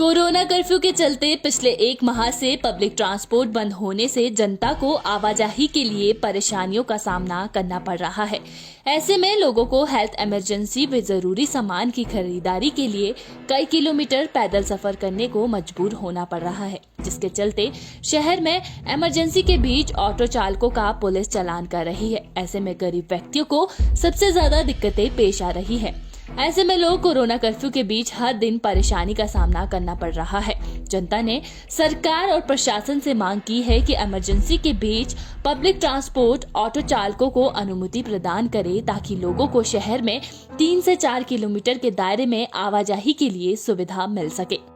Corona curfew के चलते पिछले एक माह से पब्लिक ट्रांसपोर्ट बंद होने से जनता को आवाजाही के लिए परेशानियों का सामना करना पड़ रहा है। ऐसे में लोगों को हेल्थ इमरजेंसी व जरूरी सामान की खरीदारी के लिए कई किलोमीटर पैदल सफर करने को मजबूर होना पड़ रहा है, जिसके चलते शहर में इमरजेंसी के बीच ऑटो चालकों का पुलिस चालान कर रही है। ऐसे में गरीब व्यक्तियों को सबसे ज्यादा दिक्कतें पेश आ रही है। ऐसे में लोग कोरोना कर्फ्यू के बीच हर दिन परेशानी का सामना करना पड़ रहा है। जनता ने सरकार और प्रशासन से मांग की है कि इमरजेंसी के बीच पब्लिक ट्रांसपोर्ट ऑटो चालकों को अनुमति प्रदान करे, ताकि लोगों को शहर में 3 से 4 किलोमीटर के दायरे में आवाजाही के लिए सुविधा मिल सके।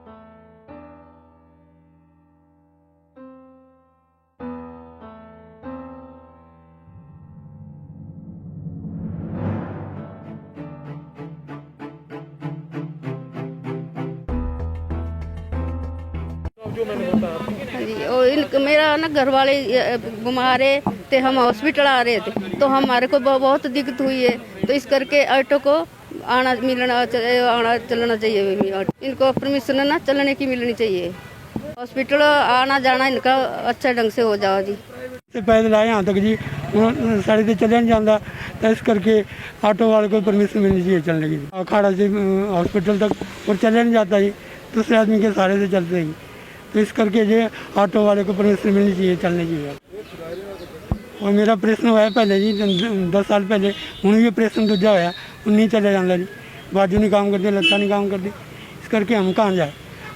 जो मैंने बताया हाँ जी, और मेरा ना घर वाले बीमार है तो हम हॉस्पिटल आ रहे थे, तो हमारे को बहुत दिक्कत हुई है। तो इस करके ऑटो को आना चलना चाहिए। इनको परमिशन ना चलने की मिलनी चाहिए। हॉस्पिटल आना जाना इनका अच्छा ढंग से हो जाओ जी। पैदल आए यहाँ तक जी, साढ़े से चले नहीं जाता, तो इस करके ऑटो वाले को परमिशन मिलनी चाहिए चलने की। अखाड़ा से हॉस्पिटल तक और चले नहीं जाता जी, दूसरे आदमी के सहारे से चलते ही, तो इस करके ये ऑटो वाले को परमिशन मिलनी चाहिए चलने की। और मेरा ऑपरेशन हुआ है पहले जी 10 साल पहले, हूँ भी ऑपरेशन दूजा होया, नहीं चले जाता जी, बाजू नहीं काम करती, लत्ता नहीं काम करती। इस करके हम कहाँ जाए,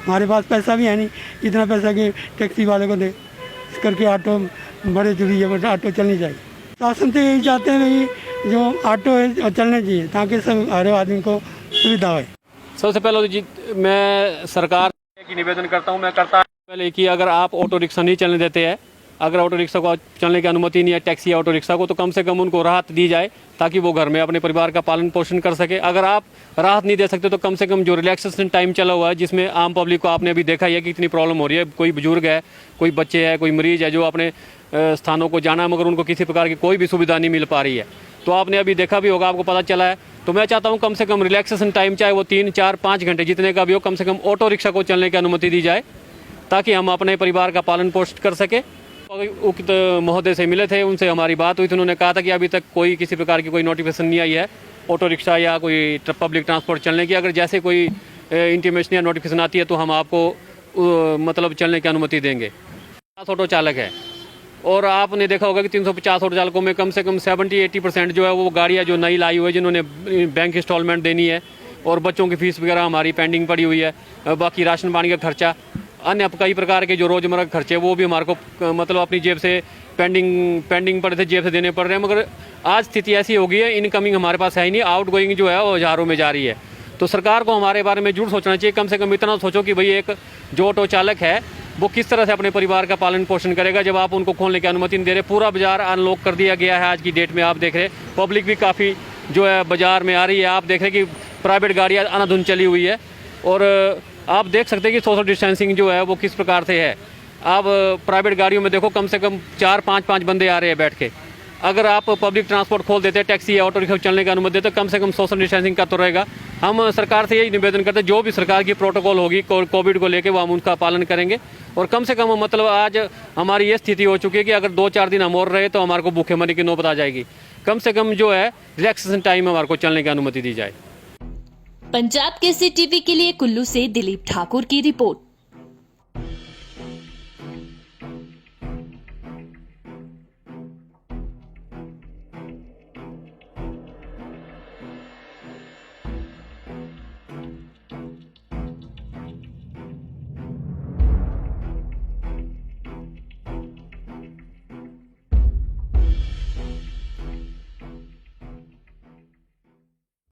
हमारे पास पैसा भी है नहीं इतना पैसा कि टैक्सी वाले को दे। इस करके ऑटो बड़े जरूरी है, बट ऑटो चलनी चाहिए। शासन से यही चाहते हैं भाई जो ऑटो है चलने चाहिए, ताकि सब हर आदमी को सुविधा हो। सबसे पहले तो जी मैं सरकार की निवेदन करता हूँ, पहले कि अगर आप ऑटो रिक्शा नहीं चलने देते हैं, अगर ऑटो रिक्शा को चलने की अनुमति नहीं है, टैक्सी या ऑटो रिक्शा को, तो कम से कम उनको राहत दी जाए, ताकि वो घर में अपने परिवार का पालन पोषण कर सके। अगर आप राहत नहीं दे सकते तो कम से कम जो रिलैक्सेशन टाइम चला हुआ है, जिसमें आम पब्लिक को आपने अभी देखा ही है कि कितनी प्रॉब्लम हो रही है। कोई बुजुर्ग है, कोई बच्चे है, कोई मरीज है जो अपने स्थानों को जाना है, मगर उनको किसी प्रकार की कोई भी सुविधा नहीं मिल पा रही है। तो आपने अभी देखा भी होगा, आपको पता चला है। तो मैं चाहता हूँ कम से कम रिलैक्सेशन टाइम, चाहे वो 3, 4, 5 घंटे जितने का भी हो, कम से कम ऑटो रिक्शा को चलने की अनुमति दी जाए, ताकि हम अपने परिवार का पालन पोषण कर सके। उक्त महोदय से मिले थे, उनसे हमारी बात हुई थी। उन्होंने कहा था कि अभी तक कोई किसी प्रकार की कोई नोटिफिकेशन नहीं आई है ऑटो रिक्शा या कोई पब्लिक ट्रांसपोर्ट चलने की। अगर जैसे कोई इंटीमेशन या नोटिफिकेशन आती है तो हम आपको मतलब चलने की अनुमति देंगे। 50 ऑटो चालक है, और आपने देखा होगा कि 350 ऑटो चालकों में कम से कम 70-80% जो है वो गाड़ियाँ जो नई लाई हुई है, जिन्होंने बैंक इंस्टॉलमेंट देनी है, और बच्चों की फीस वगैरह हमारी पेंडिंग पड़ी हुई है। बाकी राशन पानी का खर्चा, अन्य कई प्रकार के जो रोजमर्रा के खर्चे वो भी हमारे को मतलब अपनी जेब से पेंडिंग पड़े थे, जेब से देने पड़ रहे हैं। मगर आज स्थिति ऐसी हो गई है, इनकमिंग हमारे पास है ही नहीं, आउट गोइंग जो है वो हज़ारों में जा रही है। तो सरकार को हमारे बारे में जरूर सोचना चाहिए। कम से कम इतना सोचो कि भाई एक जो ऑटो चालक है वो किस तरह से अपने परिवार का पालन पोषण करेगा, जब आप उनको खोलने की अनुमति नहीं दे रहे। पूरा बाजार अनलॉक कर दिया गया है आज की डेट में। आप देख रहे पब्लिक भी काफ़ी जो है बाजार में आ रही है। आप देख रहे कि प्राइवेट गाड़ियाँ अनाधुन चली हुई है, और आप देख सकते हैं कि सोशल डिस्टेंसिंग जो है वो किस प्रकार से है। आप प्राइवेट गाड़ियों में देखो, कम से कम 4-5 बंदे आ रहे हैं बैठ के। अगर आप पब्लिक ट्रांसपोर्ट खोल देते, टैक्सी या ऑटो रिक्शा चलने की अनुमति देते, तो कम से कम सोशल डिस्टेंसिंग का तो रहेगा। हम सरकार से यही निवेदन करते हैं, जो भी सरकार की प्रोटोकॉल होगी कोविड को लेके, वो हम उनका पालन करेंगे। और कम से कम मतलब आज हमारी ये स्थिति हो चुकी है कि अगर 2-4 दिन हम और रहे तो हमारे को भूखे मरने की नौबत आ जाएगी। कम से कम जो है रिलैक्सेशन टाइम हमारे को चलने की अनुमति दी जाए। पंजाब केसरी टीवी के लिए कुल्लू से दिलीप ठाकुर की रिपोर्ट।